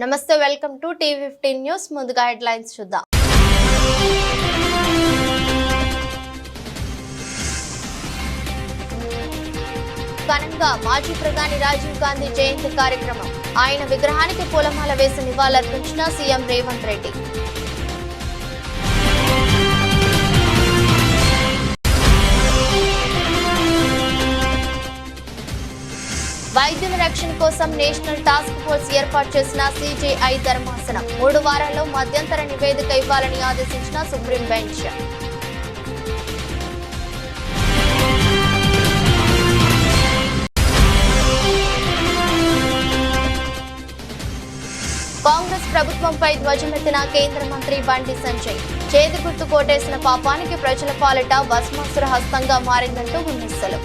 నమస్తే, welcome to టీ15 news. ముందుగా headlines చూద్దాం. ఘనంగా మాజీ ప్రధాని రాజీవ్ గాంధీ జయంతి కార్యక్రమం. ఆయన విగ్రహానికి పూలమాల వేసి నివాళులర్పించిన సీఎం రేవంత్ రెడ్డి. వైద్యుల రక్షణ కోసం నేషనల్ టాస్క్ ఫోర్స్ ఏర్పాటు చేసిన సిజేఐ ధర్మాసనం 3 వారాల్లో మధ్యంతర నివేదిక ఇవ్వాలని ఆదేశించిన సుప్రీం బెంచ్. కాంగ్రెస్ ప్రభుత్వంపై ధ్వజమెత్తిన కేంద్ర మంత్రి బండి సంజయ్. చేతి గుర్తు కోటేసిన పాపానికి ప్రజల పాలిట భస్మాసుర హస్తంగా మారిందంటూ విమర్శలు.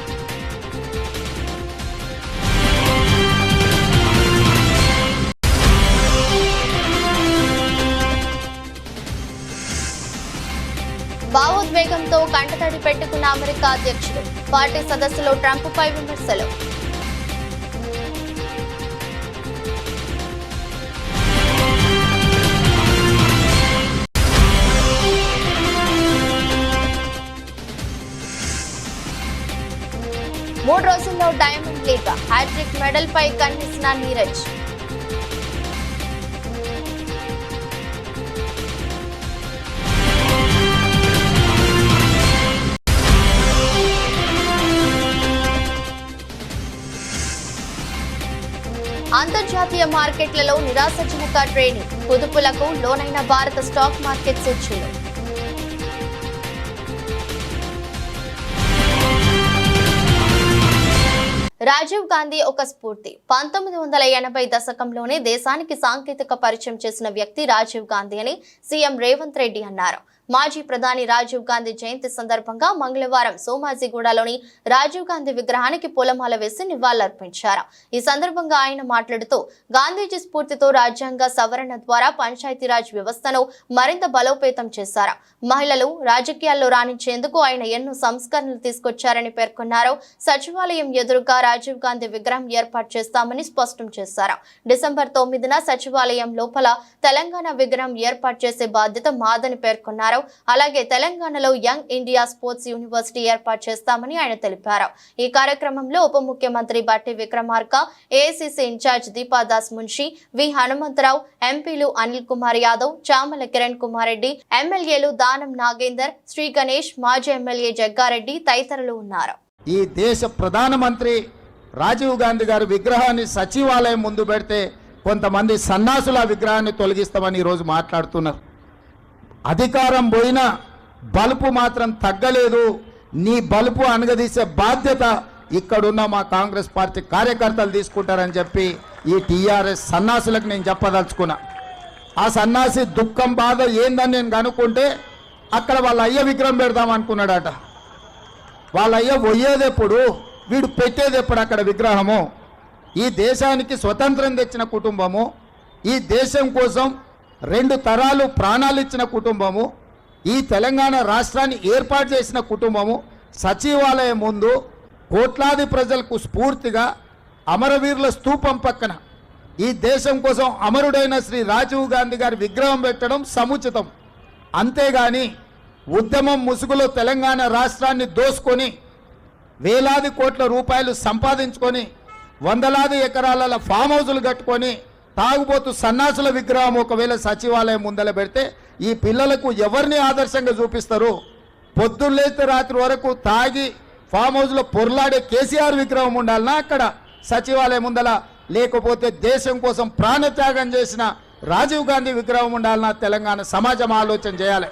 భావోద్వేగంతో కంటతడి పెట్టుకున్న అమెరికా అధ్యక్షుడు. పార్టీ సదస్సులో ట్రంప్పై విమర్శలు. మూడు రోజుల్లో డైమండ్ లీగ్ హ్యాట్రిక్ మెడల్ పై కన్నేసిన నీరజ్. అంతర్జాతీయ మార్కెట్లలో నిరాశజనక ట్రేడింగ్. కుదుపులకు లోనైన భారత స్టాక్ మార్కెట్ సూచీలు. రాజీవ్ గాంధీ ఒక స్ఫూర్తి. 1980 దశకంలోనే దేశానికి సాంకేతిక పరిచయం చేసిన వ్యక్తి రాజీవ్ గాంధీ అని సీఎం రేవంత్ రెడ్డి అన్నారు. మాజీ ప్రధాని రాజీవ్ గాంధీ జయంతి సందర్భంగా మంగళవారం సోమాజిగూడలోని రాజీవ్ గాంధీ విగ్రహానికి పూలమాల వేసి నివాళులర్పించారు. ఈ సందర్భంగా ఆయన మాట్లాడుతూ, గాంధీజీ స్ఫూర్తితో రాజ్యాంగ సవరణ ద్వారా పంచాయతీరాజ్ వ్యవస్థను మరింత బలోపేతం చేశారు. మహిళలు రాజకీయాల్లో రాణించేందుకు ఆయన ఎన్నో సంస్కరణలు తీసుకొచ్చారని పేర్కొన్నారు. సచివాలయం ఎదురుగా రాజీవ్ గాంధీ విగ్రహం ఏర్పాటు చేస్తామని స్పష్టం చేశారు. డిసెంబర్ 9న సచివాలయం లోపల తెలంగాణ విగ్రహం ఏర్పాటు చేసే బాధ్యత మాదని పేర్కొన్నారు. అలాగే తెలంగాణలో యంగ్ ఇండియా స్పోర్ట్స్ యూనివర్సిటీ ఏర్పాటు చేస్తామని ఆయన తెలిపారు. ఈ కార్యక్రమంలో ఉప ముఖ్యమంత్రి బట్టి విక్రమార్క, ఏఐసీసీ ఇన్ఛార్జ్ దీపాదాస్ మున్షి, వి హనుమంతరావు, ఎంపీలు అనిల్ కుమార్ యాదవ్, చామల కిరణ్ కుమార్ రెడ్డి, ఎమ్మెల్యేలు దానం నాగేందర్, శ్రీ గణేష్, మాజీ ఎమ్మెల్యే జగ్గారెడ్డి తదితరులు ఉన్నారు. ఈ దేశ ప్రధానమంత్రి రాజీవ్ గాంధీ గారి విగ్రహాన్ని సచివాలయం ముందు పెడితే కొంతమంది సన్నాసుల విగ్రహాన్ని తొలగిస్తామని ఈరోజు మాట్లాడుతున్నారు. అధికారం పోయినా బలుపు మాత్రం తగ్గలేదు. నీ బలుపు అనగదీసే బాధ్యత ఇక్కడున్న మా కాంగ్రెస్ పార్టీ కార్యకర్తలు తీసుకుంటారని చెప్పి ఈ టీఆర్ఎస్ సన్నాసులకు నేను చెప్పదలుచుకున్నా. ఆ సన్నాసి దుఃఖం బాధ ఏందని నేను కనుక్కుంటే అక్కడ వాళ్ళ అయ్య విగ్రహం పెడదాం అనుకున్నాడట. వాళ్ళ అయ్య పోయేదెప్పుడు, వీడు పెట్టేదెప్పుడు అక్కడ విగ్రహము? ఈ దేశానికి స్వతంత్రం తెచ్చిన కుటుంబము, ఈ దేశం కోసం 2 తరాలు ప్రాణాలు ఇచ్చిన కుటుంబము, ఈ తెలంగాణ రాష్ట్రాన్ని ఏర్పాటు చేసిన కుటుంబము సచివాలయం ముందు కోట్లాది ప్రజలకు స్ఫూర్తిగా అమరవీరుల స్తూపం పక్కన ఈ దేశం కోసం అమరుడైన శ్రీ రాజీవ్ గాంధీ గారి విగ్రహం పెట్టడం సముచితం. అంతేగాని ఉద్యమం ముసుగులో తెలంగాణ రాష్ట్రాన్ని దోసుకొని వేలాది కోట్ల రూపాయలు సంపాదించుకొని వందలాది ఎకరాల ఫామ్ హౌజులు కట్టుకొని తాగుబోతు సన్నాసుల విగ్రహం ఒకవేళ సచివాలయం ముందల పెడితే ఈ పిల్లలకు ఎవరిని ఆదర్శంగా చూపిస్తారు? పొద్దున్నేస్తే రాత్రి వరకు తాగి ఫామ్ హౌస్లో పొర్లాడే కేసీఆర్ విగ్రహం ఉండాలన్నా అక్కడ సచివాలయం ముందల? లేకపోతే దేశం కోసం ప్రాణత్యాగం చేసిన రాజీవ్ గాంధీ విగ్రహం ఉండాలన్నా? తెలంగాణ సమాజం ఆలోచన చేయాలి.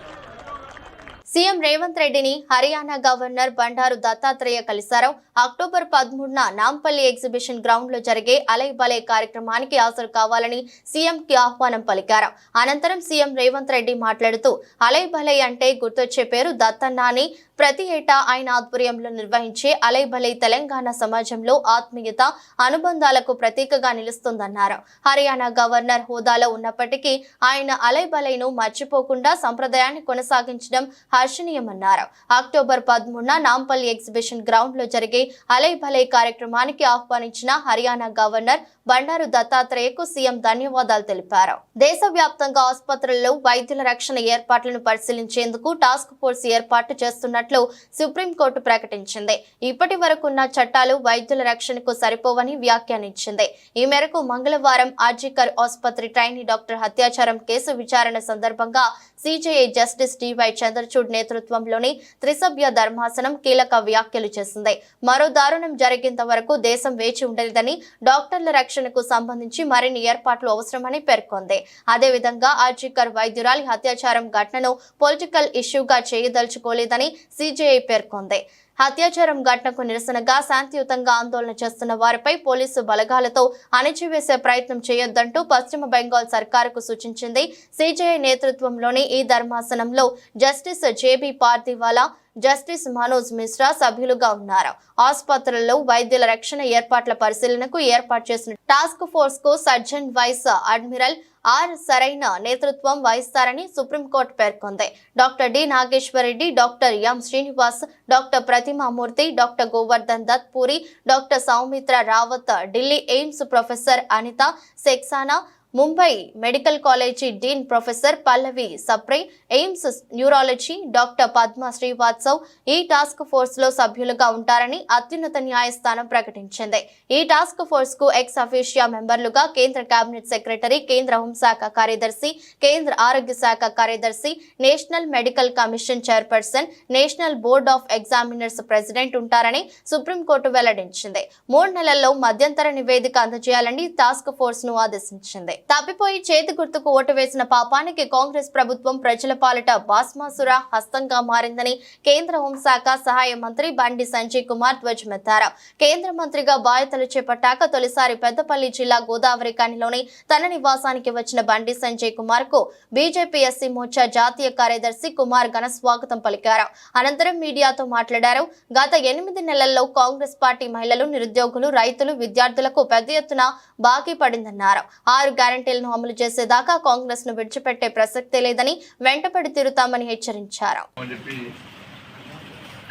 సీఎం రేవంత్ రెడ్డిని హర్యానా గవర్నర్ బండారు దత్తాత్రేయ కలిశారు. అక్టోబర్ 13న నాంపల్లి ఎగ్జిబిషన్ గ్రౌండ్ లో జరిగే అలై బలై కార్యక్రమానికి హాజరు కావాలని సీఎం కి ఆహ్వానం పలికారు. అనంతరం సీఎం రేవంత్ రెడ్డి మాట్లాడుతూ, అలై బలై అంటే గుర్తొచ్చే పేరు దత్తన్న అని ప్రతి ఏటా ఆయన ఆధ్వర్యంలో నిర్వహించే అలై బలై తెలంగాణ సమాజంలో ఆత్మీయత, అనుబంధాలకు ప్రతీకగా నిలుస్తుందన్నారు. హర్యానా గవర్నర్ హోదాలో ఉన్నప్పటికీ ఆయన అలై బలైను మర్చిపోకుండా సంప్రదాయాన్ని కొనసాగించడం హర్షణీయమన్నారు. అక్టోబర్ 13న నాంపల్లి ఎగ్జిబిషన్ గ్రౌండ్ లో జరిగే అలై భలై కార్యక్రమానికి ఆహ్వానించిన హర్యానా గవర్నర్ బండారు దత్తాత్రేయకు సీఎం ధన్యవాదాలు తెలిపారు. దేశవ్యాప్తంగా ఆసుపత్రుల్లో వైద్యుల రక్షణ ఏర్పాట్లను పరిశీలించేందుకు టాస్క్ ఫోర్స్ ఏర్పాటు చేస్తున్నట్లు సుప్రీంకోర్టు ప్రకటించింది. ఇప్పటి వరకున్న చట్టాలు వైద్యుల రక్షణకు సరిపోవని వ్యాఖ్యానించింది. ఈ మేరకు మంగళవారం ఆర్జికర్ ఆసుపత్రి ట్రైనీ డాక్టర్ హత్యాచారం కేసు విచారణ సందర్భంగా సిజేఐ జస్టిస్ డివై చంద్రచూడ్ నేతృత్వంలోని త్రిసభ్య ధర్మాసనం కీలక వ్యాఖ్యలు చేసింది. మరో దారుణం జరిగేంత వరకు దేశం వేచి ఉండలేదని, డాక్టర్ల రక్షణకు సంబంధించి మరిన్ని ఏర్పాట్లు అవసరమని పేర్కొంది. అదేవిధంగా ఆర్జికర్ వైద్యురాలి హత్యాచారం ఘటనను పొలిటికల్ ఇష్యూగా చేయదలుచుకోలేదని సిజేఐ పేర్కొంది. హత్యాచారం ఘటనకు నిరసనగా శాంతియుతంగా ఆందోళన చేస్తున్న వారిపై పోలీసు బలగాలతో అణిచివేసే ప్రయత్నం చేయొద్దంటూ పశ్చిమ బెంగాల్ సర్కారుకు సూచించింది. సిజేఐ నేతృత్వంలోని ఈ ధర్మాసనంలో justice JB Pardiwala, justice Manoj Mishra సభ్యులుగా ఉన్నారు. ఆసుపత్రుల్లో వైద్యుల రక్షణ ఏర్పాట్ల పరిశీలనకు ఏర్పాటు చేసిన టాస్క్ ఫోర్స్ కు సర్జన్ వైస్ అడ్మిరల్ ఆర్ సరైన నేతృత్వం వహిస్తారని సుప్రీంకోర్టు పేర్కొంది. Doctor D Nageshwara Reddy, doctor M Srinivas, doctor Pratima Murthy, doctor Govardhan Dutt Puri, doctor Soumitra Rawat, Delhi AIIMS professor Anita Saxena, Mumbai medical college dean professor Pallavi Sapre, AIIMS neurology doctor Padma Srivastava ఈ టాస్క్ ఫోర్స్ లో సభ్యులుగా ఉంటారని అత్యున్నత న్యాయస్థానం ప్రకటించింది. ఈ టాస్క్ ఫోర్స్ కు ఎక్స్ అఫీషియా మెంబర్లుగా కేంద్ర కేబినెట్ సెక్రటరీ, కేంద్ర హోంశాఖ కార్యదర్శి, కేంద్ర ఆరోగ్య శాఖ కార్యదర్శి, national medical commission chairperson, national board of examiners president ఉంటారని సుప్రీంకోర్టు వెల్లడించింది. 3 నెలల్లో మధ్యంతర నివేదిక అందజేయాలని టాస్క్ ఫోర్స్ ను ఆదేశించింది. తప్పిపోయి చేతి గుర్తుకు ఓటు వేసిన పాపానికి కాంగ్రెస్ ప్రభుత్వం ప్రజల పాలిట బాస్మాసుర హస్తంగా మారిందని కేంద్ర హోంశాఖ సహాయ మంత్రి బండి సంజయ్ కుమార్ ధ్వజమెత్తారు. కేంద్ర మంత్రిగా బాధ్యతలు చేపట్టాక తొలిసారి పెద్దపల్లి జిల్లా గోదావరి ఖనిలోని తన నివాసానికి వచ్చిన బండి సంజయ్ కుమార్ కు బీజేపీ ఎస్సీ మోర్చా జాతీయ కార్యదర్శి కుమార్ ఘన స్వాగతం పలికారు. అనంతరం మీడియాతో మాట్లాడారు. గత 8 నెలల్లో కాంగ్రెస్ పార్టీ మహిళలు, నిరుద్యోగులు, రైతులు, విద్యార్థులకు పెద్ద ఎత్తున బాకీ పడిందన్నారు. 6 గ్యారంటీలను అమలు చేసేదాకా కాంగ్రెస్ ను విడిచిపెట్టే ప్రసక్తే లేదని, వెంటపడి తిరుగుతామని హెచ్చరించారు.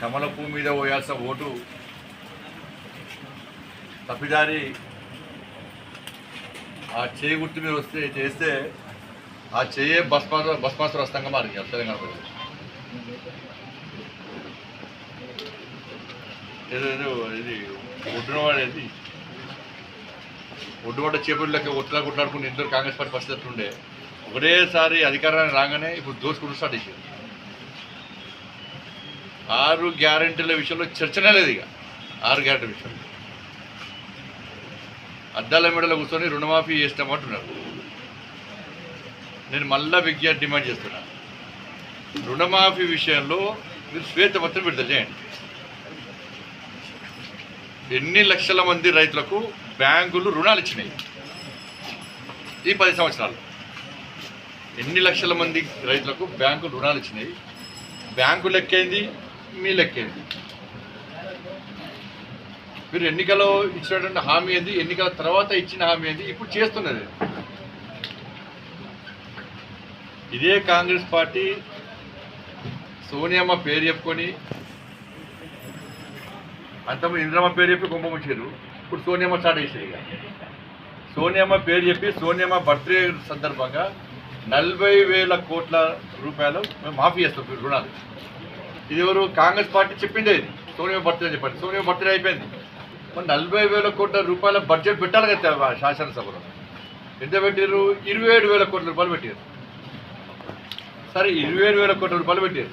కమల పువ్వు మీద పోయాల్సిన ఓటు తప్పిదారి ఆ చేయి గుర్తు మీద చేస్తే ఆ చేయే భస్మాసుర హస్తంగా మారింది తెలంగాణ ప్రజలు. ఏదో ఇది ఒడ్డునవాడేది ఒడ్డుపడ్డ చేపలు లెక్క కొట్లాడుకుంటే ఇద్దరు కాంగ్రెస్ పార్టీ పరిస్థితి ఉండే ఒకటేసారి అధికారాన్ని రాగానే ఇప్పుడు దోసుకుంటూ స్టార్ట్ చేశారు. 6 గ్యారెంటీల విషయంలో చర్చనే లేదు. ఇక 6 గ్యారెంటీల విషయంలో అద్దాల మెడలో కూర్చొని రుణమాఫీ చేస్తామంటున్నారు. నేను మళ్ళా విజ్ఞప్తి డిమాండ్ చేస్తున్నా, రుణమాఫీ విషయంలో మీరు శ్వేతపత్రం విడుదల చేయండి. ఎన్ని లక్షల మంది రైతులకు బ్యాంకులు రుణాలు ఇచ్చినాయి ఈ 10 సంవత్సరాలు? ఎన్ని లక్షల మంది రైతులకు బ్యాంకులు రుణాలు ఇచ్చినాయి? బ్యాంకు లెక్కేంది, మీ లెక్కేంది? మీరు ఎన్నికల్లో ఇచ్చినటువంటి హామీ ఏంది, ఎన్నికల తర్వాత ఇచ్చిన హామీ ఏంది, ఇప్పుడు చేస్తున్నది? ఇదే కాంగ్రెస్ పార్టీ సోనియమ్మ పేరు చెప్పుకొని, అంతమంది ఇంద్రమ్మ పేరు చెప్పి కుంభముచ్చారు. ఇప్పుడు సోనియమ్మ స్టార్ట్ చేశారు. ఇక సోనియమ్మ పేరు చెప్పి సోనియమ్మ బర్త్డే సందర్భంగా 40,000 కోట్ల రూపాయలు మేము మాఫీ చేస్తాం రుణాలు. ఇది ఎవరు? కాంగ్రెస్ పార్టీ చెప్పిందే. ఇది సోనియమ్మ బర్త్డే చెప్పండి. సోనియమ్మ బర్త్డే అయిపోయింది. మరి 40,000 కోట్ల రూపాయల బడ్జెట్ పెట్టాలి కదా శాసనసభలో. ఎంత పెట్టారు? 27,000 కోట్ల రూపాయలు పెట్టారు. సరే, 27,000 కోట్ల రూపాయలు పెట్టారు.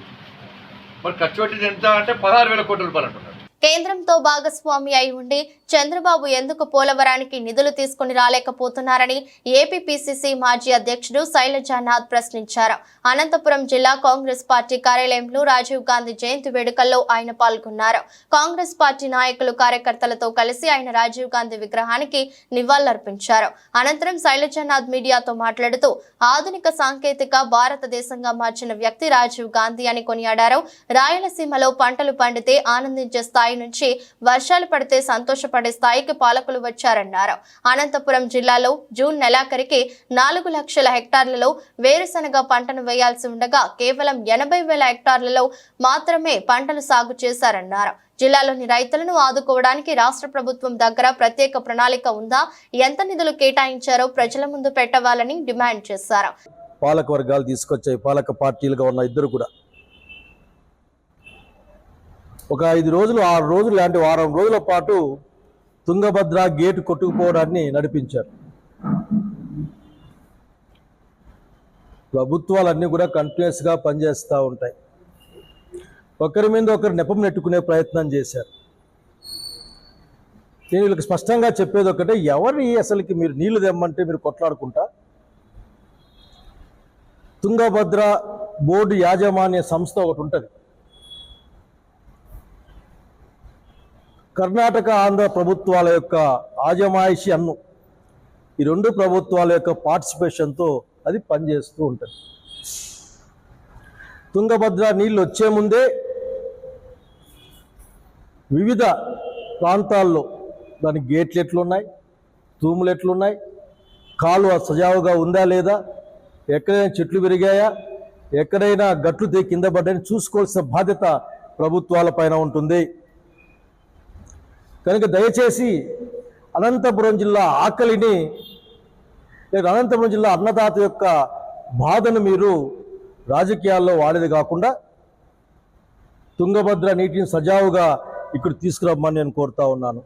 మరి ఖర్చు పెట్టింది ఎంత అంటే 16,000 కోట్ల రూపాయలు అంటున్నారు. కేంద్రంతో భాగస్వామి అయి ఉండి చంద్రబాబు ఎందుకు పోలవరానికి నిధులు తీసుకుని రాలేకపోతున్నారని ఏపీ పీసీసీ మాజీ అధ్యక్షుడు శైలజానాథ్ ప్రశ్నించారు. అనంతపురం జిల్లా కాంగ్రెస్ పార్టీ కార్యాలయంలో రాజీవ్ గాంధీ జయంతి వేడుకల్లో ఆయన పాల్గొన్నారు. కాంగ్రెస్ పార్టీ నాయకులు, కార్యకర్తలతో కలిసి ఆయన రాజీవ్ గాంధీ విగ్రహానికి నివాళులర్పించారు. అనంతరం శైలజానాథ్ మీడియాతో మాట్లాడుతూ ఆధునిక సాంకేతిక భారతదేశంగా మార్చిన వ్యక్తి రాజీవ్ గాంధీ అని కొనియాడారు. రాయలసీమలో పంటలు పండితే ఆనందించే స్థాయి స్థాయి నుంచి వర్షాలు పడితే సంతోషపడే స్థాయికి పాలకులు వచ్చారన్నారు. అనంతపురం జిల్లాలో జూన్ నెలాఖరికి 4 లక్షల హెక్టార్లలో వేరుశనగ పంటను వేయాల్సి ఉండగా కేవలం 80,000 హెక్టార్లలో మాత్రమే పంటలు సాగు చేశారన్నారు. జిల్లాలోని రైతులను ఆదుకోవడానికి రాష్ట్ర ప్రభుత్వం దగ్గర ప్రత్యేక ప్రణాళిక ఉందా, ఎంత నిధులు కేటాయించారో ప్రజల ముందు పెట్టవాలని డిమాండ్ చేశారు. పాలక వర్గాలు తీసుకొచ్చాయి, పాలక పార్టీలుగా ఉన్న ఇద్దరు కూడా ఒక 5 రోజులు 6 రోజులు లాంటి వారం రోజుల పాటు తుంగభద్ర గేటు కొట్టుకుపోవడాన్ని నడిపించారు. ప్రభుత్వాలన్నీ కూడా కంటిన్యూస్గా పనిచేస్తూ ఉంటాయి. ఒకరి మీద ఒకరు నెపం నెట్టుకునే ప్రయత్నం చేశారు. నేను వీళ్ళకి స్పష్టంగా చెప్పేది ఒకటే, ఎవరి అసలుకి మీరు నీళ్లు తెమ్మంటే మీరు కొట్లాడుకుంటా, తుంగభద్ర బోర్డు యాజమాన్య సంస్థ ఒకటి ఉంటుంది. కర్ణాటక ఆంధ్ర ప్రభుత్వాల యొక్క ఆజమాయిషి అన్ను, ఈ 2 ప్రభుత్వాల యొక్క పార్టిసిపేషన్తో అది పనిచేస్తూ ఉంటుంది. తుంగభద్ర నీళ్ళు వచ్చే ముందే వివిధ ప్రాంతాల్లో దాని గేట్లు ఎట్లున్నాయి, తూములు ఎట్లున్నాయి, కాలువ సజావుగా ఉందా లేదా, ఎక్కడైనా చెట్లు పెరిగాయా, ఎక్కడైనా గట్లు కింద పడ్డాయని చూసుకోవాల్సిన బాధ్యత ప్రభుత్వాలపైన ఉంటుంది. కనుక దయచేసి అనంతపురం జిల్లా ఆకలిని లేదా అనంతపురం జిల్లా అన్నదాత యొక్క బాధను మీరు రాజకీయాల్లో వాడేది కాకుండా తుంగభద్ర నీటిని సజావుగా ఇక్కడ తీసుకురమ్మని నేను కోరుతా ఉన్నాను.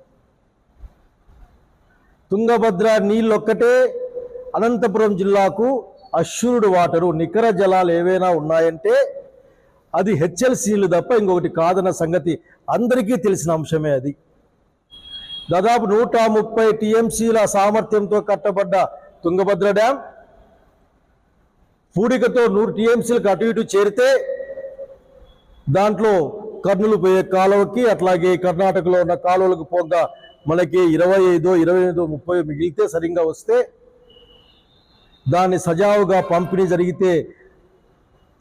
తుంగభద్ర నీళ్ళొక్కటే అనంతపురం జిల్లాకు అష్యూర్డ్ వాటరు, నికర జలాలు ఏవైనా ఉన్నాయంటే అది హెచ్ఎల్సీలు తప్ప ఇంకొకటి కాదన్న సంగతి అందరికీ తెలిసిన అంశమే. అది దాదాపు 130 టీఎంసీల సామర్థ్యంతో కట్టబడ్డ తుంగభద్ర డ్యాం పూడికతో 100 టీఎంసీలకు అటు ఇటు చేరితే దాంట్లో కర్నూలు పోయే కాలువకి అట్లాగే కర్ణాటకలో ఉన్న కాలువలకు పోగా మనకి 25, 28, 30 మిగిలితే సరిగ్గా వస్తే దాన్ని సజావుగా పంపిణీ జరిగితే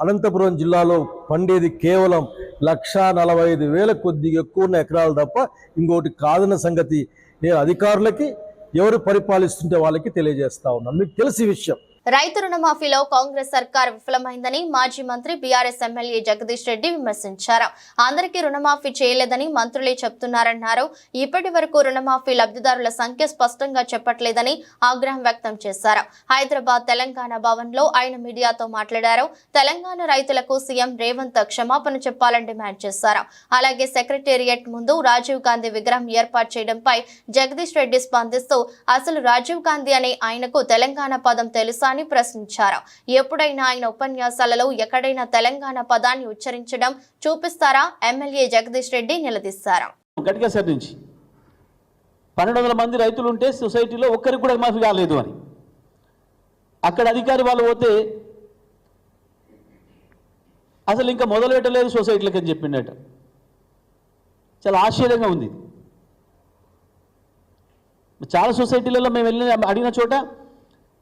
అనంతపురం జిల్లాలో పండేది కేవలం 1,45,000 కొద్దిగా ఎక్కువ ఉన్న ఎకరాలు తప్ప ఇంకోటి కాదన్న సంగతి నేను అధికారులకి ఎవరు పరిపాలిస్తుంటే వాళ్ళకి తెలియజేస్తా ఉన్నాను. మీకు తెలిసి విషయం. రైతు రుణమాఫీలో కాంగ్రెస్ సర్కార్ విఫలమైందని మాజీ మంత్రి బీఆర్ఎస్ ఎమ్మెల్యే జగదీష్ రెడ్డి విమర్శించారు. అందరికీ రుణమాఫీ చేయలేదని మంత్రులే చెప్తున్నారన్నారు. ఇప్పటి వరకు రుణమాఫీ లబ్ధిదారుల సంఖ్య స్పష్టంగా చెప్పట్లేదని ఆగ్రహం వ్యక్తం చేశారు. హైదరాబాద్ తెలంగాణ భవన్ లో ఆయన మీడియాతో మాట్లాడారు. తెలంగాణ రైతులకు సీఎం రేవంత్ క్షమాపణ చెప్పాలని డిమాండ్ చేశారు. అలాగే సెక్రటేరియట్ ముందు రాజీవ్ గాంధీ విగ్రహం ఏర్పాటు చేయడంపై జగదీష్ రెడ్డి స్పందిస్తూ అసలు రాజీవ్ గాంధీ అనే ఆయనకు తెలంగాణ పదం తెలుసా అని ప్రశ్నించారు. ఎప్పుడైనా ఆయన ఉపన్యాసాలలో ఎక్కడైనా తెలంగాణ పదాన్ని ఉచ్చరించడం చూపిస్తారా? ఎమ్మెల్యే జగదీష్ రెడ్డి నిలదీశారు. గట్టిగాసారి నుంచి 1200 మంది రైతులు ఉంటే సొసైటీలో ఒక్కరికి కూడా మాఫీ కాలేదు అని అక్కడ అధికారి వాళ్ళు పోతే అసలు ఇంకా మొదలు పెట్టలేదు సొసైటీలకు అని చెప్పిండట. చాలా ఆశ్చర్యంగా ఉంది. చాలా సొసైటీలలో మేము వెళ్ళి అడిగిన చోట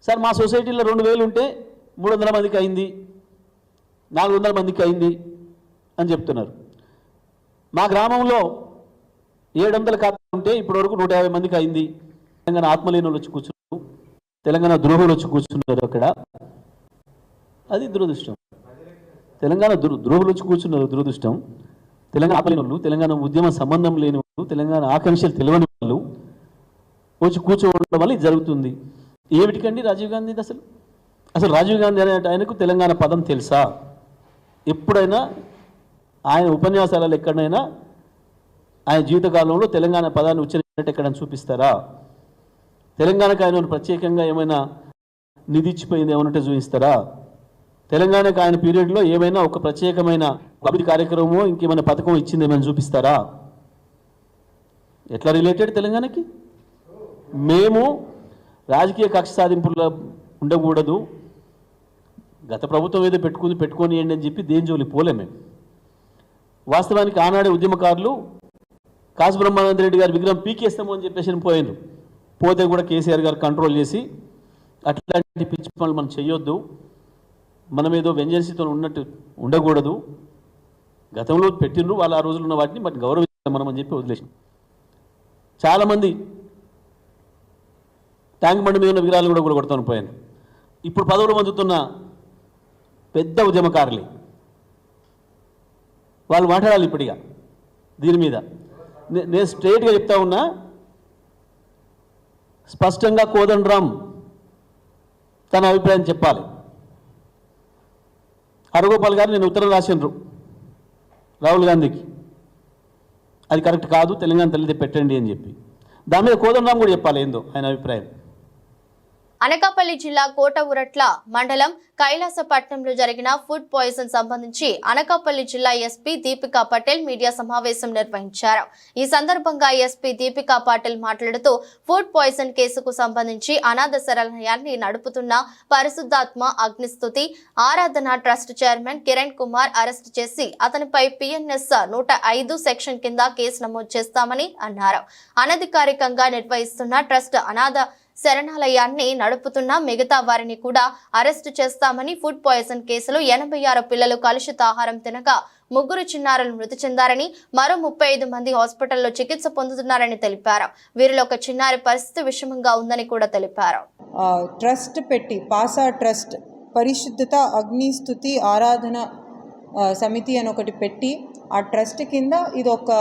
సార్ మా సొసైటీలో 2,000 ఉంటే 300 మందికి అయింది, 400 మందికి అయింది అని చెప్తున్నారు. మా గ్రామంలో 700 ఖాతాలు ఉంటే ఇప్పటివరకు 150 మందికి అయింది. తెలంగాణ ఆత్మలేనులు వచ్చి కూర్చున్నారు, తెలంగాణ ద్రోహులు వచ్చి కూర్చున్నారు అక్కడ. అది దురదృష్టం. తెలంగాణ ద్రోహులు వచ్చి కూర్చున్నారు, దురదృష్టం. తెలంగాణ ఆత్మలేనులు, తెలంగాణ ఉద్యమ సంబంధం లేని వాళ్ళు, తెలంగాణ ఆకాంక్షలు తెలియని వాళ్ళు వచ్చి కూర్చోవడం వల్ల ఇది జరుగుతుంది. ఏమిటికండి రాజీవ్ గాంధీ? అసలు రాజీవ్ గాంధీ అనే ఆయనకు తెలంగాణ పదం తెలుసా? ఎప్పుడైనా ఆయన ఉపన్యాసాలలో ఎక్కడైనా ఆయన జీవితకాలంలో తెలంగాణ పదాన్ని ఉచ్చరించినట్టు ఎక్కడైనా చూపిస్తారా? తెలంగాణకు ఆయన ప్రత్యేకంగా ఏమైనా నిధి ఇచ్చిపోయింది ఏమన్నట్టు చూపిస్తారా? తెలంగాణకు ఆయన పీరియడ్లో ఏమైనా ఒక ప్రత్యేకమైన అభివృద్ధి కార్యక్రమమో ఇంకేమైనా పథకం ఇచ్చింది ఏమైనా చూపిస్తారా? ఎట్లా రిలేటెడ్ తెలంగాణకి? మేము రాజకీయ కక్ష సాధింపుల్లో ఉండకూడదు, గత ప్రభుత్వం ఏదో పెట్టుకొని అని చెప్పి దేని జోలి పోలే మేము. వాస్తవానికి ఆనాడే ఉద్యమకారులు కాసు బ్రహ్మానంద రెడ్డి గారి విగ్రహం పీకేస్తాము అని చెప్పేసి పోయినారు. పోతే కూడా కేసీఆర్ గారు కంట్రోల్ చేసి అట్లాంటి పిచ్చి పనులు మనం చేయొద్దు, మనం ఏదో వెంజెన్సీతో ఉన్నట్టు ఉండకూడదు, గతంలో పెట్టినరు వాళ్ళు ఆ రోజులు ఉన్న వాటిని మరి గౌరవ మనం అని చెప్పి వదిలేసాం. చాలామంది ట్యాంక్ బండి మీద ఉన్న విగ్రహాలు కూడా కొడతాను పోయాను. ఇప్పుడు పదవులు పొందుతున్న పెద్ద ఉద్యమకారులే వాళ్ళు మాట్లాడాలి ఇప్పటిగా దీని మీద. నేను స్ట్రైట్గా చెప్తా ఉన్నా, స్పష్టంగా కోదండరాం తన అభిప్రాయం చెప్పాలి. హరగోపాల్ గారు నేను ఉత్తరం రాసినారు రాహుల్ గాంధీకి, అది కరెక్ట్ కాదు, తెలంగాణ తల్లిదే పెట్టండి అని చెప్పి. దాని మీద కోదండరాం కూడా చెప్పాలి ఏందో ఆయన అభిప్రాయం. అనకాపల్లి జిల్లా కోటవురట్ల మండలం కైలాసపట్నంలో జరిగిన ఫుడ్ పాయిజన్ సంబంధించి అనకాపల్లి జిల్లా ఎస్పీ దీపికా పటేల్ మీడియా సమావేశం నిర్వహించారు. ఈ సందర్భంగా ఎస్పీ దీపికా పటేల్ మాట్లాడుతూ ఫుడ్ పాయిజన్ కేసుకు సంబంధించి అనాథ శరణాలయాన్ని నడుపుతున్న పరిశుద్ధాత్మ అగ్నిస్తుతి ఆరాధన trust chairman Kiran Kumar arrest చేసి అతనిపై PNS 105 సెక్షన్ కింద కేసు నమోదు చేస్తామని అన్నారు. అనధికారికంగా నిర్వహిస్తున్న ట్రస్ట్ అనాథ శరణాలయాన్ని నడుపుతున్న మిగతా వారిని కూడా అరెస్టు చేస్తామని, ఫుడ్ పాయిజన్ కేసులో 86 పిల్లలు కలుషిత ఆహారం తినక 3 చిన్నారులు మృతి చెందారని, మరో 35 మంది హాస్పిటల్లో చికిత్స పొందుతున్నారని తెలిపారు. వీరిలో ఒక చిన్నారి పరిస్థితి విషమంగా ఉందని కూడా తెలిపారు. ట్రస్ట్ పెట్టి పాసా ట్రస్ట్ పరిశుద్ధత అగ్నిస్తుతి ఆరాధన సమితి అని ఒకటి పెట్టి ఆ ట్రస్ట్ కింద ఇది ఒక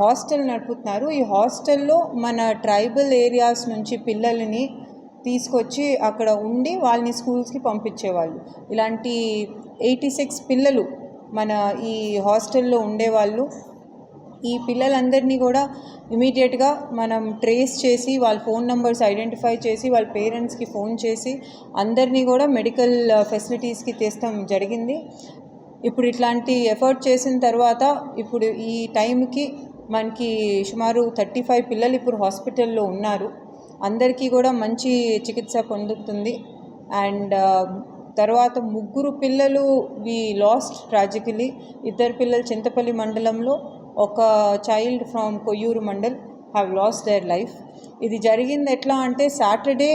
హాస్టల్ నడుపుతున్నారు. ఈ హాస్టల్లో మన ట్రైబల్ ఏరియాస్ నుంచి పిల్లల్ని తీసుకొచ్చి అక్కడ ఉండి వాళ్ళని స్కూల్స్కి పంపించేవాళ్ళు. ఇలాంటి 86 పిల్లలు మన ఈ హాస్టల్లో ఉండేవాళ్ళు. ఈ పిల్లలందరినీ కూడా ఇమీడియట్గా మనం ట్రేస్ చేసి వాళ్ళ ఫోన్ నెంబర్స్ ఐడెంటిఫై చేసి వాళ్ళ పేరెంట్స్కి ఫోన్ చేసి అందరినీ కూడా మెడికల్ ఫెసిలిటీస్కి తెస్తాం జరిగింది. ఇప్పుడు ఇట్లాంటి ఎఫర్ట్ చేసిన తర్వాత ఇప్పుడు ఈ టైంకి మనకి సుమారు 35 పిల్లలు ఇప్పుడు హాస్పిటల్లో ఉన్నారు. అందరికీ కూడా మంచి చికిత్స పొందుతుంది. అండ్ తర్వాత 3 పిల్లలు వి లాస్ట్ ట్రాజికలీ. 2 పిల్లలు చింతపల్లి మండలంలో, ఒక child from Koyyuru mandal have lost their life. ఇది జరిగింది ఎట్లా అంటే సాటర్డే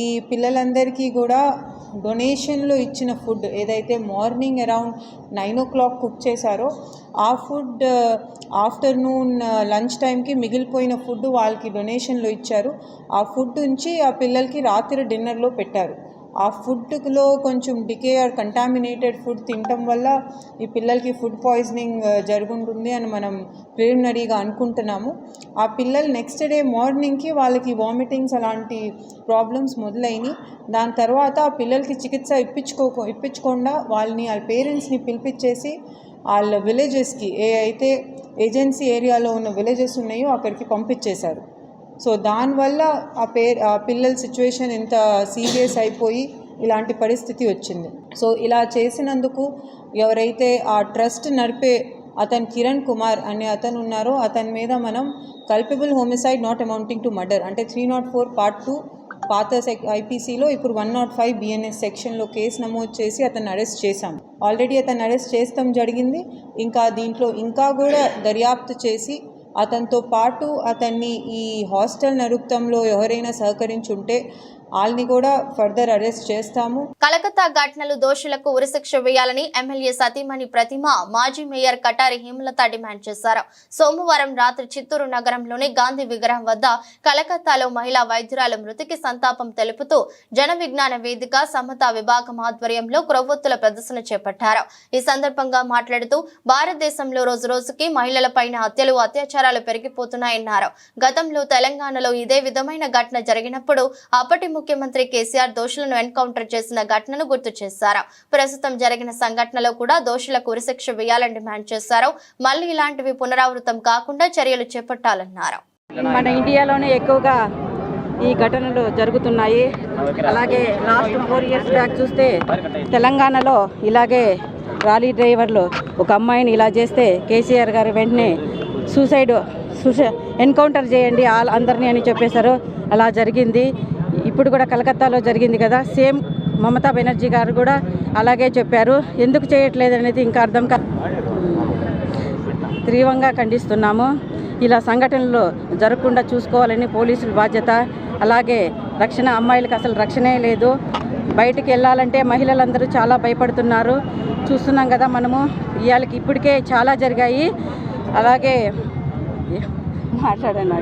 ఈ పిల్లలందరికీ కూడా డొనేషన్లో ఇచ్చిన ఫుడ్ ఏదైతే మార్నింగ్ అరౌండ్ 9 o'clock కుక్ చేశారో ఆ ఫుడ్ ఆఫ్టర్నూన్ లంచ్ టైంకి మిగిలిపోయిన ఫుడ్ వాళ్ళకి డొనేషన్లో ఇచ్చారు. ఆ ఫుడ్ నుంచి ఆ పిల్లలకి రాత్రి డిన్నర్లో పెట్టారు. ఆ ఫుడ్లో కొంచెం డికే ఆర్ కంటామినేటెడ్ ఫుడ్ తినటం వల్ల ఈ పిల్లలకి ఫుడ్ పాయిజనింగ్ జరుగుతుంది అని మనం ప్రిలిమినరీగా అనుకుంటున్నాము. ఆ పిల్లలు నెక్స్ట్ డే మార్నింగ్కి వాళ్ళకి వామిటింగ్స్ అలాంటి ప్రాబ్లమ్స్ మొదలైనవి. దాని తర్వాత ఆ పిల్లలకి చికిత్స ఇప్పించకుండా వాళ్ళని వాళ్ళ పేరెంట్స్ని పిలిపించేసి వాళ్ళ విలేజెస్కి ఏ అయితే ఏజెన్సీ ఏరియాలో ఉన్న విలేజెస్ ఉన్నాయో అక్కడికి పంపించేశారు. సో దానివల్ల ఆ పిల్లల సిచ్యువేషన్ ఇంత సీరియస్ అయిపోయి ఇలాంటి పరిస్థితి వచ్చింది. సో ఇలా చేసినందుకు ఎవరైతే ఆ ట్రస్ట్ నడిపే అతను కిరణ్ కుమార్ అనే అతను ఉన్నారో అతని మీద మనం culpable homicide not amounting to murder అంటే 304 Part 2 పాత IPCలో ఇప్పుడు 105 BNS సెక్షన్లో కేసు నమోదు చేసి అతన్ని అరెస్ట్ చేశాం. ఆల్రెడీ అతన్ని అరెస్ట్ చేస్తాం జరిగింది. ఇంకా దీంట్లో ఇంకా కూడా దర్యాప్తు చేసి అతనితో పాటు అతన్ని ఈ హాస్టల్ నడుపుతంలో ఎవరైనా సహకరించుంటే వాళ్ళని కూడా ఫర్దర్ అరెస్ట్ చేస్తాము. కలకత్తా ఘటనలు దోషులకు ఉరిశిక్ష వేయాలని ఎమ్మెల్యే సతీమణి ప్రతిమ మాజీ మేయర్ కటారి హేమలత డిమాండ్ చేశారు. సోమవారం రాత్రి చిత్తూరు నగరంలోని గాంధీ విగ్రహం వద్ద కలకత్తాలో మహిళా వైద్యురాల మృతికి సంతాపం తెలుపుతూ జన విజ్ఞాన వేదిక సమతా విభాగం ఆధ్వర్యంలో క్రొవ్వొత్తుల ప్రదర్శన చేపట్టారు. ఈ సందర్భంగా మాట్లాడుతూ భారతదేశంలో రోజు రోజుకి మహిళలపైన హత్యలు అత్యాచారాలు పెరిగిపోతున్నాయన్నారు. గతంలో తెలంగాణలో ఇదే విధమైన ఘటన జరిగినప్పుడు అప్పటి ముఖ్యమంత్రి కేసీఆర్ దోషులను ఎన్కౌంటర్ చేసిన ఘటనను గుర్తు చేశారు. ప్రస్తుతం జరిగిన సంఘటనలో కూడా దోషులకు ఉరిశిక్ష వేయాలని డిమాండ్ చేశారు. మళ్లీ ఇలాంటివి పునరావృతం కాకుండా చర్యలు చేపట్టాలన్నారు. మన ఇండియాలోనే ఎక్కువగా ఈ ఘటనలు జరుగుతున్నాయి. అలాగే లాస్ట్ 4 years బ్యాక్ చూస్తే తెలంగాణలో ఇలాగే రాలీ డ్రైవర్లు ఒక అమ్మాయిని ఇలా చేస్తే కేసీఆర్ గారు వెంటనే సూసైడ్ ఎన్కౌంటర్ చేయండి అందరినీ అని చెప్పేశారు. అలా జరిగింది. ఇప్పుడు కూడా కలకత్తాలో జరిగింది కదా, సేమ్ మమతా బెనర్జీ గారు కూడా అలాగే చెప్పారు. ఎందుకు చేయట్లేదు అనేది ఇంకా అర్థం తీవ్రంగా ఖండిస్తున్నాము. ఇలా సంఘటనలు జరగకుండా చూసుకోవాలని పోలీసుల బాధ్యత. అలాగే రక్షణ, అమ్మాయిలకు అసలు రక్షణే లేదు. బయటికి వెళ్ళాలంటే మహిళలందరూ చాలా భయపడుతున్నారు. చూస్తున్నాం కదా మనము. ఇవాళకి ఇప్పటికే చాలా జరిగాయి. అలాగే మాట్లాడాను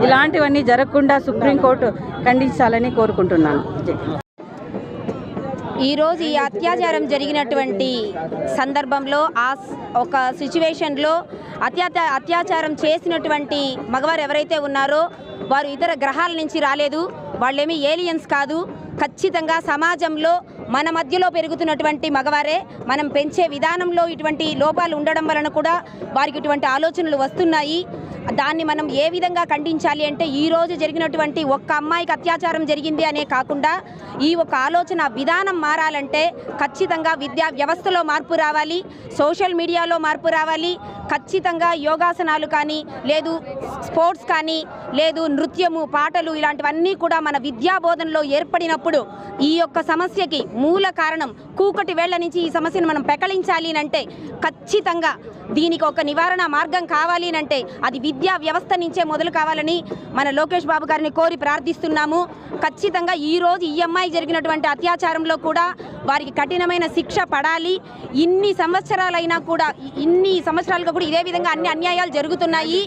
ఇలాంటివన్నీ జరగకుండా సుప్రీంకోర్టు ఖండించాలని కోరుకుంటున్నాను. ఈరోజు ఈ అత్యాచారం జరిగినటువంటి సందర్భంలో ఒక సిచ్యువేషన్లో అత్యాచారం చేసినటువంటి మగవారు ఎవరైతే ఉన్నారో వారు ఇతర గ్రహాల నుంచి రాలేదు, వాళ్ళేమీ ఏలియన్స్ కాదు. ఖచ్చితంగా సమాజంలో మన మధ్యలో పెరుగుతున్నటువంటి మగవారే. మనం పెంచే విధానంలో ఇటువంటి లోపాలు ఉండడం వలన కూడా వారికి ఇటువంటి ఆలోచనలు వస్తున్నాయి. దాన్ని మనం ఏ విధంగా ఖండించాలి అంటే ఈరోజు జరిగినటువంటి ఒక్క అమ్మాయికి అత్యాచారం జరిగింది అనే కాకుండా ఈ ఒక ఆలోచన విధానం మారాలంటే ఖచ్చితంగా విద్యా వ్యవస్థలో మార్పు రావాలి, సోషల్ మీడియాలో మార్పు రావాలి. ఖచ్చితంగా యోగాసనాలు కానీ, లేదు స్పోర్ట్స్ కానీ, లేదు నృత్యము, పాటలు ఇలాంటివన్నీ కూడా మన విద్యా బోధనలో ఏర్పడినప్పుడు ఈ యొక్క సమస్యకి మూల కారణం కూకటి వేళ్ల నుంచి ఈ సమస్యను మనం పెకలించాలి అంటే ఖచ్చితంగా దీనికి ఒక నివారణ మార్గం కావాలి అంటే అది విద్యా వ్యవస్థ నుంచే మొదలు కావాలని మన లోకేష్ బాబు గారిని కోరి ప్రార్థిస్తున్నాము. ఖచ్చితంగా ఈరోజు ఈ అమ్మాయి జరిగినటువంటి అత్యాచారంలో కూడా వారికి కఠినమైన శిక్ష పడాలి. ఇన్ని సంవత్సరాలైనా కూడా, ఇన్ని సంవత్సరాలుగా కూడా ఇదే విధంగా అన్ని అన్యాయాలు జరుగుతున్నాయి.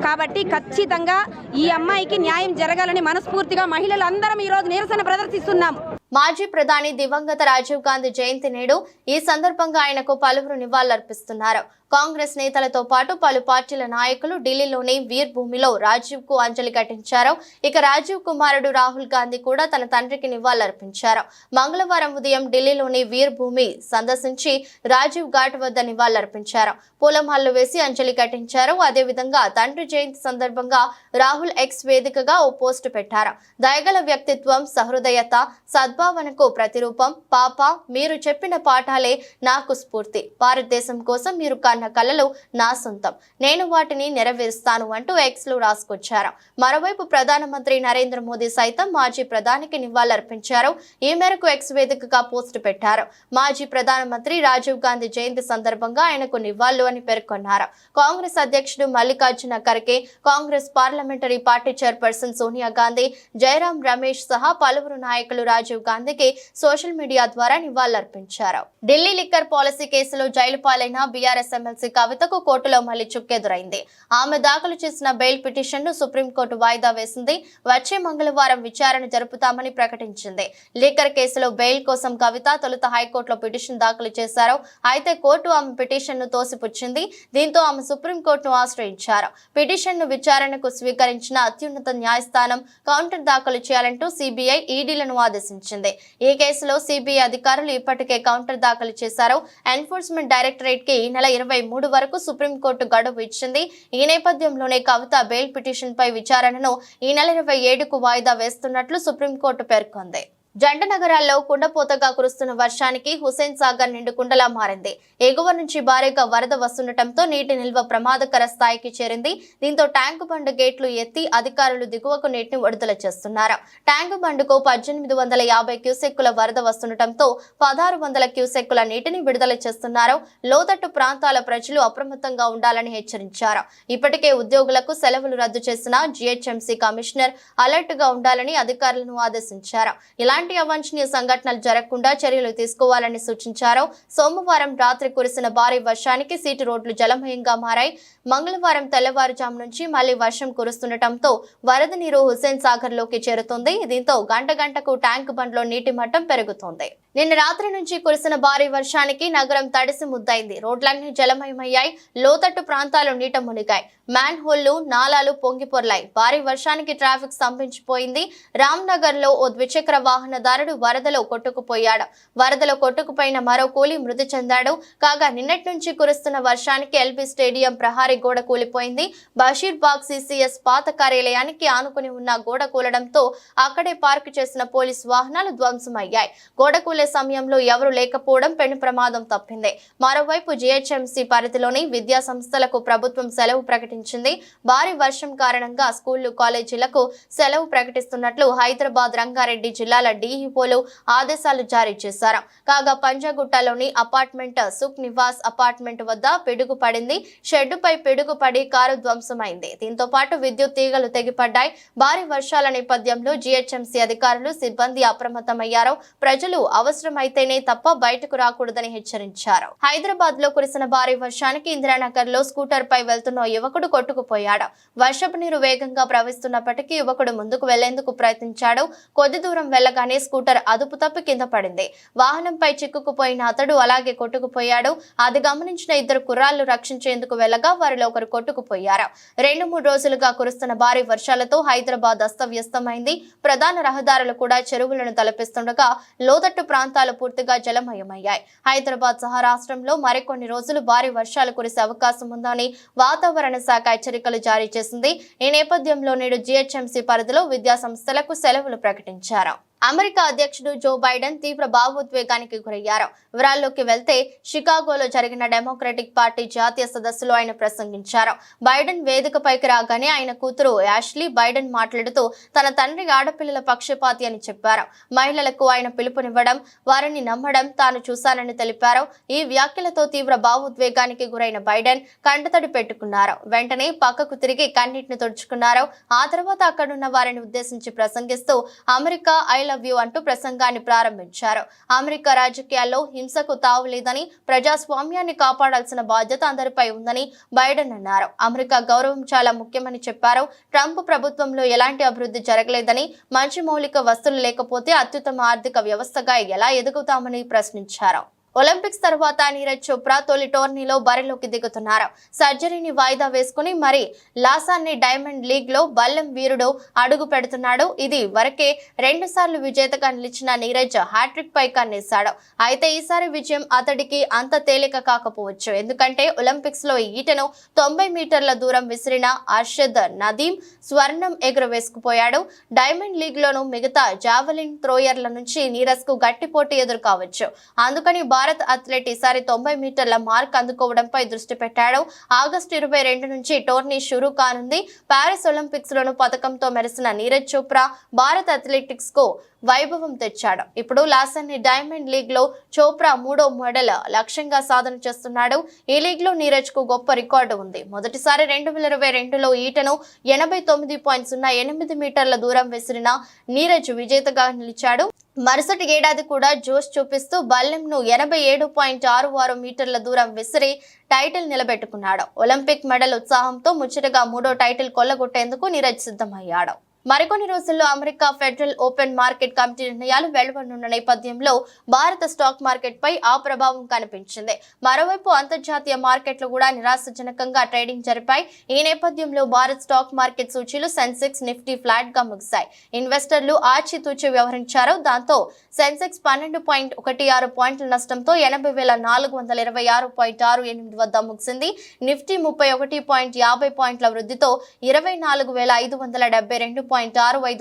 కాబట్టి ఖచ్చితంగా ఈ అమ్మాయికి న్యాయం జరగాలని మనస్ఫూర్తిగా మహిళలందరం ఈరోజు నిరసన ప్రదర్శిస్తున్నాం. మాజీ ప్రధాని దివంగత రాజీవ్ గాంధీ జయంతి నేడు. ఈ సందర్భంగా ఆయనకు పలువురు నివాళులర్పిస్తున్నారు. కాంగ్రెస్ నేతలతో పాటు పలు పార్టీల నాయకులు ఢిల్లీలోని వీర్ భూమిలో రాజీవ్ కు అంజలి ఘటించారు. ఇక రాజీవ్ కుమారుడు రాహుల్ గాంధీ కూడా తన తండ్రికి నివాళులర్పించారు. మంగళవారం ఉదయం ఢిల్లీలోని వీర్ భూమి సందర్శించి రాజీవ్ ఘాట్ వద్ద నివాళులర్పించారు. పూలమాలలు వేసి అంజలి ఘటించారు. అదేవిధంగా తండ్రి జయంతి సందర్భంగా రాహుల్ ఎక్స్ వేదికగా ఓ పోస్టు పెట్టారు. దయగల వ్యక్తిత్వం, సహృదయత, సద్భావనకు ప్రతిరూపం. పాప, మీరు చెప్పిన పాఠాలే నాకు స్ఫూర్తి. భారతదేశం కోసం మీరు కన్న కలలు నా సొంతం. నేను వాటిని నెరవేరుస్తాను అంటూ ఎక్స్ లో రాసుకొచ్చారు. మరోవైపు ప్రధానమంత్రి నరేంద్ర మోదీ సైతం మాజీ ప్రధానికి నివాళులర్పించారు. ఈ మేరకు ఎక్స్ వేదికగా పోస్టు పెట్టారు. మాజీ ప్రధానమంత్రి రాజీవ్ గాంధీ జయంతి సందర్భంగా ఆయనకు నివాళులు అని పేర్కొన్నారు. కాంగ్రెస్ అధ్యక్షుడు Mallikarjuna Kharge, Congress parliamentary party chairperson Sonia Gandhi, Jayaram Ramesh సహా పలువురు నాయకులు రాజీవ్ గాంధీకి సోషల్ మీడియా ద్వారా నివాళులర్పించారు. ఢిల్లీ లిక్కర్ పాలసీ కేసులో జైలు పాలైన బీఆర్ఎస్ ఎమ్మెల్సీ కవితకు కోర్టులో మళ్లీ చుక్కెదురైంది. ఆమె దాఖలు చేసిన బెయిల్ పిటిషన్ ను సుప్రీంకోర్టు వాయిదా వేసింది. వచ్చే మంగళవారం విచారణ జరుపుతామని ప్రకటించింది. లిక్కర్ కేసులో బెయిల్ కోసం కవిత తొలుత హైకోర్టులో పిటిషన్ దాఖలు చేశారు. అయితే కోర్టు ఆమె పిటిషన్ ను తోసిపుచ్చింది. దీంతో ఆమె సుప్రీంకోర్టును ఆశ్రయించారు. పిటిషన్ ను విచారణకు స్వీకరించిన అత్యున్నత న్యాయస్థానం కౌంటర్ దాఖలు చేయాలంటూ సిబిఐ, ఈడీలను ఆదేశించింది. ఈ కేసులో సిబిఐ అధికారులు ఇప్పటికే కౌంటర్ దాఖలు చేశారు. ఎన్ఫోర్స్మెంట్ డైరెక్టరేట్ కి ఈ నెల 23 వరకు సుప్రీంకోర్టు గడువు ఇచ్చింది. ఈ నేపథ్యంలోనే కవిత బెయిల్ పిటిషన్ పై విచారణను ఈ నెల 27కు వాయిదా వేస్తున్నట్లు సుప్రీంకోర్టు పేర్కొంది. జంట నగరాల్లో కుండపోతగా కురుస్తున్న వర్షానికి హుస్సేన్ సాగర్ నిండుకుండలా మారింది. ఎగువ నుంచి భారీగా వరద వస్తుండటంతో నీటి నిల్వ ప్రమాదకర స్థాయికి చేరింది. దీంతో ట్యాంకు బండ్ గేట్లు ఎత్తి అధికారులు దిగువకు నీటిని విడుదల చేస్తున్నారు. ట్యాంకు బండ్కు 1850 క్యూసెక్కుల వరద వస్తుండటంతో 1600 క్యూసెక్కుల నీటిని విడుదల చేస్తున్నారు. లోతట్టు ప్రాంతాల ప్రజలు అప్రమత్తంగా ఉండాలని హెచ్చరించారు. ఇప్పటికే ఉద్యోగులకు సెలవులు రద్దు చేసిన జీహెచ్ఎంసీ కమిషనర్ అలర్ట్ గా ఉండాలని అధికారులను ఆదేశించారు. ఇలాంటి అవాంఛనీయ సంఘటనలు జరగకుండా చర్యలు తీసుకోవాలని సూచించారు. సోమవారం రాత్రి కురిసిన భారీ వర్షానికి సీటు రోడ్లు జలమయంగా మారాయి. మంగళవారం తెల్లవారుజాము నుంచి మళ్లీ వర్షం కురుస్తుండటంతో వరద నీరు హుస్సేన్ సాగర్ లోకి చేరుతుంది. దీంతో గంట గంటకు ట్యాంక్ బండ్లో నీటి మట్టం పెరుగుతోంది. నిన్న రాత్రి నుంచి కురిసిన భారీ వర్షానికి నగరం తడిసి ముద్దైంది. రోడ్లన్నీ జలమయమయ్యాయి. లోతట్టు ప్రాంతాలు నీట మునిగాయి. మ్యాన్ హోళ్లు, నాలాలు పొంగి పొర్లాయి. భారీ వర్షానికి ట్రాఫిక్ స్తంభించిపోయింది. రామ్నగర్ లో ఓ ద్విచక్ర వాహనదారుడు వరదలో కొట్టుకుపోయాడు. వరదలో కొట్టుకుపోయిన మరో కూలీ మృతి చెందాడు. కాగా నిన్నటి నుంచి కురుస్తున్న వర్షానికి ఎల్బీ స్టేడియం ప్రహారీ గోడ కూలిపోయింది. బషీర్బాగ్ సిసిఎస్ పాత కార్యాలయానికి ఆనుకుని ఉన్న గోడ కూలడంతో అక్కడే పార్కు చేసిన పోలీసు వాహనాలు ధ్వంసమయ్యాయి. గోడ కూలే సమయంలో ఎవరు లేకపోవడం పెను ప్రమాదం తప్పింది. మరోవైపు జీహెచ్ఎంసీ పరిధిలోని విద్యా సంస్థలకు ప్రభుత్వం సెలవు ప్రకటించింది. ప్రకటించింది. భారీ వర్షం కారణంగా స్కూళ్లు, కాలేజీలకు సెలవు ప్రకటిస్తున్నట్లు హైదరాబాద్, రంగారెడ్డి జిల్లాల డీఈఓలు ఆదేశాలు జారీ చేశారు. కాగా పంజాగుట్టలోని అపార్ట్మెంట్ సుఖ్ నివాస్ అపార్ట్మెంట్ వద్ద పిడుగు పడింది. షెడ్డుపై పిడుగు పడి కారు ధ్వంసమైంది. దీంతో పాటు విద్యుత్ తీగలు తెగిపడ్డాయి. భారీ వర్షాల నేపథ్యంలో జీహెచ్ఎంసీ అధికారులు, సిబ్బంది అప్రమత్తమయ్యారు. ప్రజలు అవసరమైతేనే తప్ప బయటకు రాకూడదని హెచ్చరించారు. హైదరాబాద్ లో కురిసిన భారీ వర్షానికి ఇందిరానగర్ లో స్కూటర్ పై వెళ్తున్న యువకుడు కొట్టుకుపోయాడు. వర్షపు నీరు వేగంగా ప్రవహిస్తున్నప్పటికీ యువకుడు ముందుకు వెళ్లేందుకు ప్రయత్నించాడు. కొద్ది దూరం వెళ్లగానే స్కూటర్ అదుపు తప్పి కింద పడింది. వాహనంపై చిక్కుకుపోయిన అతడు అలాగే కొట్టుకుపోయాడు. అది గమనించిన ఇద్దరు కుర్రాళ్లు రక్షించేందుకు వెళ్లగా వారిలో ఒకరు కొట్టుకుపోయారు. 2-3 రోజులుగా కురుస్తున్న భారీ వర్షాలతో హైదరాబాద్ అస్తవ్యస్తమైంది. ప్రధాన రహదారులు కూడా చెరువులను తలపిస్తుండగా లోతట్టు ప్రాంతాలు పూర్తిగా జలమయమయ్యాయి. హైదరాబాద్ సహా రాష్ట్రంలో మరికొన్ని రోజులు భారీ వర్షాలు కురిసే అవకాశం ఉందని వాతావరణ శాఖ హెచ్చరికలు జారీ చేసింది. ఈ నేపథ్యంలో నేడు జీహెచ్ఎంసీ పరిధిలో విద్యా సంస్థలకు సెలవులు ప్రకటించారు. అమెరికా అధ్యక్షుడు జో బైడెన్ తీవ్ర భావోద్వేగానికి గురయ్యారు. వివరాల్లోకి వెళ్తే షికాగోలో జరిగిన డెమోక్రటిక్ పార్టీ జాతీయ సదస్సులో ఆయన ప్రసంగించారు. బైడెన్ వేదికపైకి రాగానే ఆయన కూతురు యాష్లీ బైడెన్ మాట్లాడుతూ తన తండ్రి ఆడపిల్లల పక్షపాతి అని చెప్పారు. మహిళలకు ఆయన పిలుపునివ్వడం, వారిని నమ్మడం తాను చూశానని తెలిపారు. ఈ వ్యాఖ్యలతో తీవ్ర భావోద్వేగానికి గురైన బైడెన్ కంటతడి పెట్టుకున్నారు. వెంటనే పక్కకు తిరిగి కన్నీటిని తుడుచుకున్నారు. ఆ తర్వాత అక్కడున్న వారిని ఉద్దేశించి ప్రసంగిస్తూ అమెరికా ఐ లవ్ యూ అంటూ ప్రసంగాన్ని ప్రారంభించారు. అమెరికా రాజకీయాల్లో హింసకు తావు లేదని, ప్రజాస్వామ్యాన్ని కాపాడాల్సిన బాధ్యత అందరిపై ఉందని బైడెన్ అన్నారు. అమెరికా గౌరవం చాలా ముఖ్యమని చెప్పారు. ట్రంప్ ప్రభుత్వంలో ఎలాంటి అభివృద్ధి జరగలేదని, మంచి మౌలిక వస్తువులు లేకపోతే అత్యుత్తమ ఆర్థిక వ్యవస్థగా ఎలా ఎదుగుతామని ప్రశ్నించారు. ఒలింపిక్స్ తర్వాత నీరజ్ చోప్రా తొలి టోర్నీలో బరిలోకి దిగుతున్నారు. సర్జరీని వాయిదా వేసుకుని మరి లాసాన్ని డైమండ్ లీగ్ లో బల్లెం వీరుడు అడుగు పెడుతున్నాడు. ఇది వరకే 2 సార్లు విజేతగా నిలిచిన నీరజ్ హ్యాట్రిక్ పై కన్నేశాడు. అయితే ఈసారి విజయం అతడికి అంత తేలిక కాకపోవచ్చు. ఎందుకంటే ఒలింపిక్స్ లో ఈటను 90 మీటర్ల దూరం విసిరిన అర్షద్ నదీం స్వర్ణం ఎగురవేసుకుపోయాడు. డైమండ్ లీగ్ లోను మిగతా జావెలిన్ థ్రోయర్ల నుంచి నీరజ్ కు గట్టి పోటీ ఎదురు కావచ్చు. అందుకని భారత్ అథ్లెట్ ఈసారి 90 మీటర్ల మార్క్ అందుకోవడంపై దృష్టి పెట్టాడు. ఆగస్టు 22 నుంచి టోర్నీ షురూ కానుంది. పారిస్ ఒలింపిక్స్ లోను పథకంతో మెరిసిన నీరజ్ చోప్రా భారత్ అథ్లెటిక్స్ కు వైభవం తెచ్చాడు. ఇప్పుడు లాసన్ని డైమండ్ లీగ్ లో చోప్రా 3వ మెడల్ లక్ష్యంగా సాధన చేస్తున్నాడు. ఈ లీగ్ లో నీరజ్ కు గొప్ప రికార్డు ఉంది. మొదటిసారి 2022లో ఈటను 89.08 మీటర్ల దూరం విసిరిన నీరజ్ విజేతగా నిలిచాడు. మరుసటి ఏడాది కూడా జోష్ చూపిస్తూ బల్లెంను 87.66 మీటర్ల దూరం విసిరి టైటిల్ నిలబెట్టుకున్నాడు. ఒలింపిక్ మెడల్ ఉత్సాహంతో ముచ్చటగా 3వ టైటిల్ కొల్లగొట్టేందుకు నీరజ్ సిద్ధమయ్యాడు. మరికొన్ని రోజుల్లో America federal open market committee నిర్ణయాలు వెలువడనున్న నేపథ్యంలో భారత స్టాక్ మార్కెట్ పై ఆ ప్రభావం కనిపించింది. మరోవైపు అంతర్జాతీయ మార్కెట్లు కూడా నిరాశజనకంగా ట్రేడింగ్ జరిపాయి. ఈ నేపథ్యంలో భారత్ స్టాక్ మార్కెట్ సూచీలు సెన్సెక్స్, నిఫ్టీ ఫ్లాట్ గా ముగిశాయి. ఇన్వెస్టర్లు ఆచితూచి వ్యవహరించారు. దాంతో సెన్సెక్స్ 12.16 పాయింట్ల నష్టంతో 80,426.68 వద్ద ముగిసింది. నిఫ్టీ 31.50 పాయింట్ల వృద్ధితో 24,572.65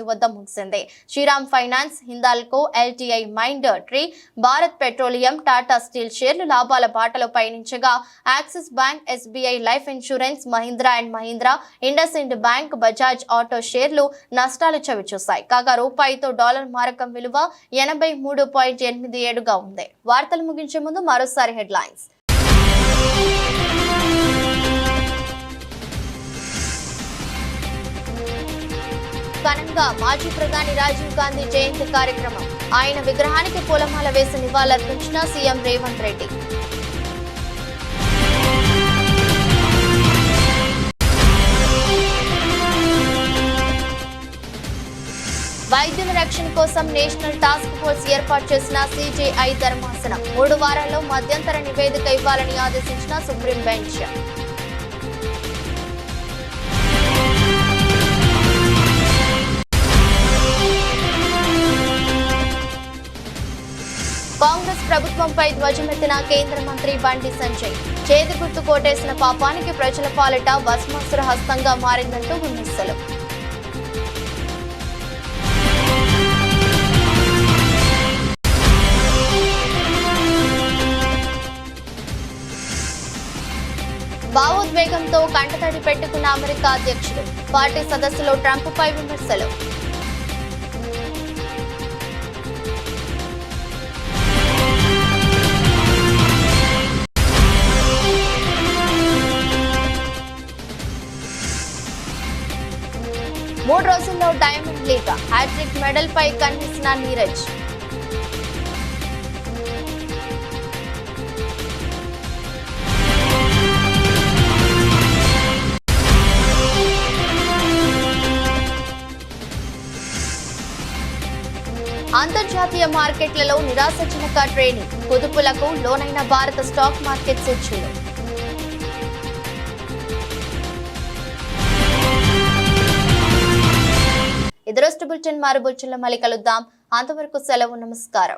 వద్ద ముగిసింది. Shriram finance, Hindalco, LTI Mindtree, Bharat petroleum, Tata steel షేర్లు లాభాల బాటలో పయనించగా axis bank, SBI life insurance, Mahindra and Mahindra, IndusInd bank, Bajaj auto షేర్లు నష్టాలు చవిచూశాయి. కాగా రూపాయితో డాలర్ మారకం విలువ 83.87గా ఉంది. వార్తలు ముగించే ముందు మరోసారి హెడ్లైన్స్. ఘనంగా మాజీ ప్రధాని రాజీవ్ గాంధీ జయంతి కార్యక్రమం. ఆయన విగ్రహానికి పూలమాల వేసి నివాళులర్పించిన సీఎం రేవంత్ రెడ్డి. వైద్యుల రక్షణ కోసం నేషనల్ టాస్క్ ఫోర్స్ ఏర్పాటు చేసిన సిజేఐ ధర్మాసనం 3 వారాల్లో మధ్యంతర నివేదిక ఇవ్వాలని ఆదేశించిన సుప్రీం బెంచ్. కాంగ్రెస్ ప్రభుత్వంపై ధ్వజమెత్తిన కేంద్ర మంత్రి బండి సంజయ్. చేతి గుర్తు కోటేసిన పాపానికి ప్రజల పాలిట భస్మాసుర హస్తంగా మారిందంటూ విమర్శలు. భావోద్వేగంతో కంటతడి పెట్టుకున్న అమెరికా అధ్యక్షుడు. పార్టీ సదస్సులో ట్రంప్పై విమర్శలు. మూడు రోజుల్లో డైమండ్ లీగ్ హ్యాట్రిక్ మెడల్ పై కన్నేసిన నీరజ్. అంతర్జాతీయ మార్కెట్లలో నిరాశజనక ట్రేడింగ్. కుదుపులకు లోనైన భారత స్టాక్ మార్కెట్ సూచీలు. ఇది రోజు బులెటిన్. మరో బులెటిన్లో మళ్ళీ కలుద్దాం. అంతవరకు సెలవు. నమస్కారం.